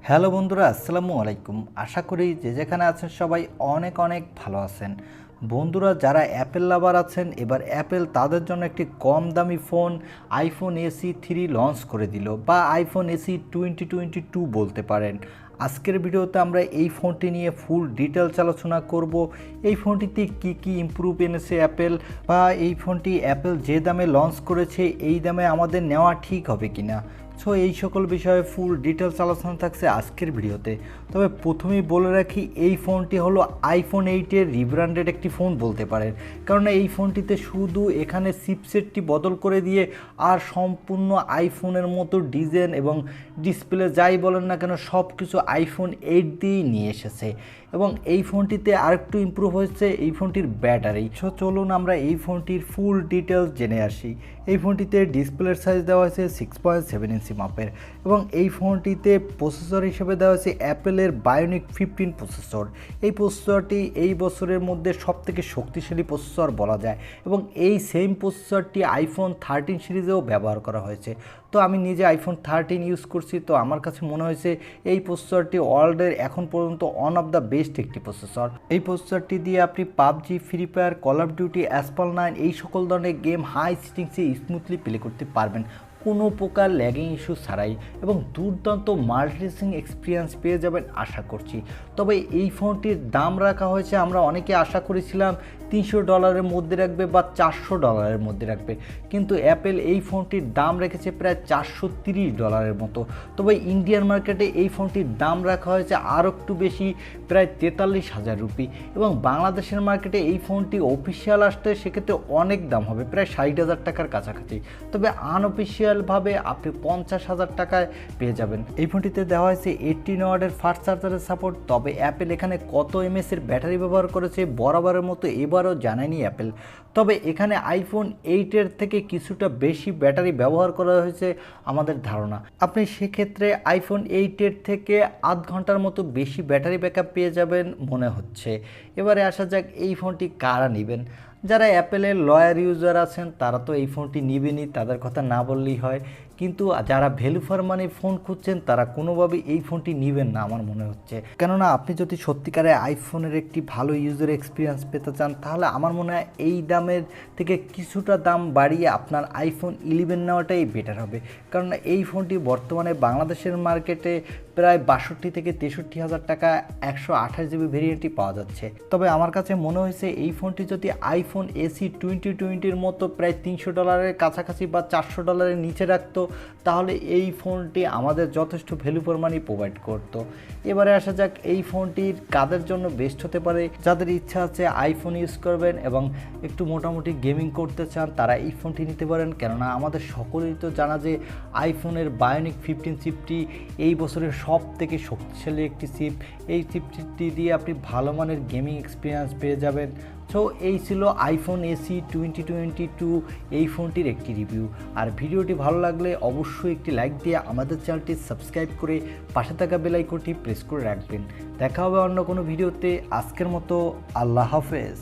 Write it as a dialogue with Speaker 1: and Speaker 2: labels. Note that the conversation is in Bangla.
Speaker 1: হ্যালো বন্ধুরা, আসসালামু আলাইকুম। আশা করি যে যেখানে আছেন সবাই অনেক অনেক ভালো আছেন। বন্ধুরা, যারা অ্যাপেল লাভার আছেন, এবার অ্যাপেল তাদের জন্য একটি কম দামি ফোন আইফোন এসি 3 লঞ্চ করে দিল, বা আইফোন এসি 2022 বলতে পারেন। আজকের ভিডিওতে আমরা এই ফোনটি নিয়ে ফুল ডিটেলস আলোচনা করব। এই ফোনটিতে কি কি ইমপ্রুভ এনেছে অ্যাপেল, বা এই ফোনটি অ্যাপেল যে দামে লঞ্চ করেছে এই দামে আমাদের নেওয়া ঠিক হবে কিনা। সো এই সকল বিষয়ে ফুল ডিটেলস আলোচনা থাকছে আজকের ভিডিওতে। তবে প্রথমেই বলে রাখি, এই ফোনটি হলো আইফোন 8-এর রিব্র্যান্ডেড একটি ফোন বলতে পারেন, কারণ এই ফোনটিতে শুধু এখানে চিপসেটটি বদল করে দিয়ে আর সম্পূর্ণ আইফোনের মতো ডিজাইন এবং ডিসপ্লে যাই বলেন না কেন সব কিছু আইফোন 8 দিয়েই নিয়ে এসেছে। এবং এই ফোনটিতে আরেকটু ইমপ্রুভ হয়েছে এই ফোনটির ব্যাটারি। সো চলুন আমরা এই ফোনটির ফুল ডিটেলস জেনে আসি। এই ফোনটিতে ডিসপ্লের সাইজ দেওয়া হয়েছে 6.7 ইঞ্চি মাপের, এবং এই ফোনটিতে প্রসেসর হিসেবে দেওয়া হয়েছে অ্যাপেলের বায়োনিক 15 প্রসেসর। এই প্রসেসরটি এই বছরের মধ্যে সবথেকে শক্তিশালী প্রসেসর বলা যায়, এবং এই সেম প্রসেসরটি আইফোন 13 সিরিজেও ব্যবহার করা হয়েছে। তো আমি নিজে আইফোন 13 ইউজ করছি, তো আমার কাছে মনে হয়েছে এই প্রসেসরটি ওয়ার্ল্ডের এখন পর্যন্ত ওয়ান অফ দ্য বেস্ট একটি প্রসেসর। এই প্রসেসরটি দিয়ে আপনি PUBG, Free Fire, Call of Duty, Asphalt 9 এই সকল ধরনের গেম হাই সেটিংসে স্মুথলি প্লে করতে পারবেন কোনো প্রকার ল্যাগিং ইস্যু ছাড়াই, এবং দুর্দান্ত মাল্টিরেসিং এক্সপিরিয়েন্স পেয়ে যাবেন আশা করছি। তবে এই ফোনটির দাম রাখা হয়েছে, আমরা অনেকে আশা করেছিলাম $300 মধ্যে রাখবে বা $400 মধ্যে রাখবে, কিন্তু অ্যাপেল এই ফোনটির দাম রেখেছে প্রায় $430 মতো। তবে ইন্ডিয়ান মার্কেটে এই ফোনটির দাম রাখা হয়েছে আরও একটু বেশি, প্রায় 43,000 রুপি, এবং বাংলাদেশের মার্কেটে এই ফোনটি অফিসিয়াল আসতে সেক্ষেত্রে অনেক দাম হবে, প্রায় 60,000 টাকার কাছাকাছি। তবে আনঅফিসিয়ালভাবে আপনি 50,000 টাকায় পেয়ে যাবেন। এই ফোনটিতে দেওয়া হয়েছে 18 ওয়াটের ফাস্ট চার্জারের সাপোর্ট। তবে অ্যাপেল এখানে কত এমএসের ব্যাটারি ব্যবহার করেছে বরাবরের মতো এবারও জানায়নি অ্যাপেল। তবে এখানে আইফোন 8-এর থেকে কিছুটা বেশি ব্যাটারি ব্যবহার করা হয়েছে আমাদের ধারণা। আপনি সেক্ষেত্রে আইফোন 8-এর থেকে আধ ঘন্টার মতো বেশি ব্যাটারি ব্যাকআপ পেয়ে যাবেন মনে হচ্ছে। এবারে আসা যাক এই ফোনটি কারা নেবেন। যারা অ্যাপেলের লয়ার ইউজার আছেন তারা তো এই ফোনটি নেবেনই, তাদের কথা না বললেই হয়। কিন্তু যারা ভ্যালু ফর মানি ফোন খুঁজছেন তারা কোনোভাবেই এই ফোনটি নেবেন না আমার মনে হচ্ছে। কেননা আপনি যদি সত্যিকারে আইফোনের একটি ভালো ইউজার এক্সপিরিয়েন্স পেতে চান, তাহলে আমার মনে হয় এই দামের থেকে কিছুটা দাম বাড়িয়ে আপনার আইফোন 11 নেওয়াটাই বেটার হবে। কারণ এই ফোনটি বর্তমানে বাংলাদেশের মার্কেটে প্রায় 62 থেকে 63,000 টাকা 128 জিবি ভেরিয়েন্টটি পাওয়া যাচ্ছে। তবে আমার কাছে মনে হয়েছে এই ফোনটি যদি আইফোন এসি 2020-র মতো প্রায় $300 কাছাকাছি বা $400 নিচে রাখতো, তাহলে এই ফোনটি আমাদের যথেষ্ট ভ্যালু ফর মানি প্রোভাইড করতো। এবারে আসা যাক এই ফোনটির কাদের জন্য বেস্ট হতে পারে। যাদের ইচ্ছা আছে আইফোন ইউজ করবেন এবং একটু মোটামুটি গেমিং করতে চান, তারা এই ফোনটি নিতে পারেন। কেননা আমাদের সকলেই তো জানা যে আইফোনের বায়োনিক 15 চিপটি এই বছরের সব থেকে শক্তিশালী একটি চিপ। এই চিপটি দিয়ে আপনি ভালো মানের গেমিং এক্সপিরিয়েন্স পেয়ে যাবেন। সো এই ছিল আইফোন এসি 2022 এই ফোনটির একটি রিভিউ। আর ভিডিওটি ভালো লাগলে অবশ্যই একটি লাইক দিয়ে আমাদের চ্যানেলটি সাবস্ক্রাইব করে পাশে থাকা বেল আইকনটি প্রেস করে রাখবেন। দেখা হবে অন্য কোনো ভিডিওতে। আজকের মতো আল্লাহ হাফেজ।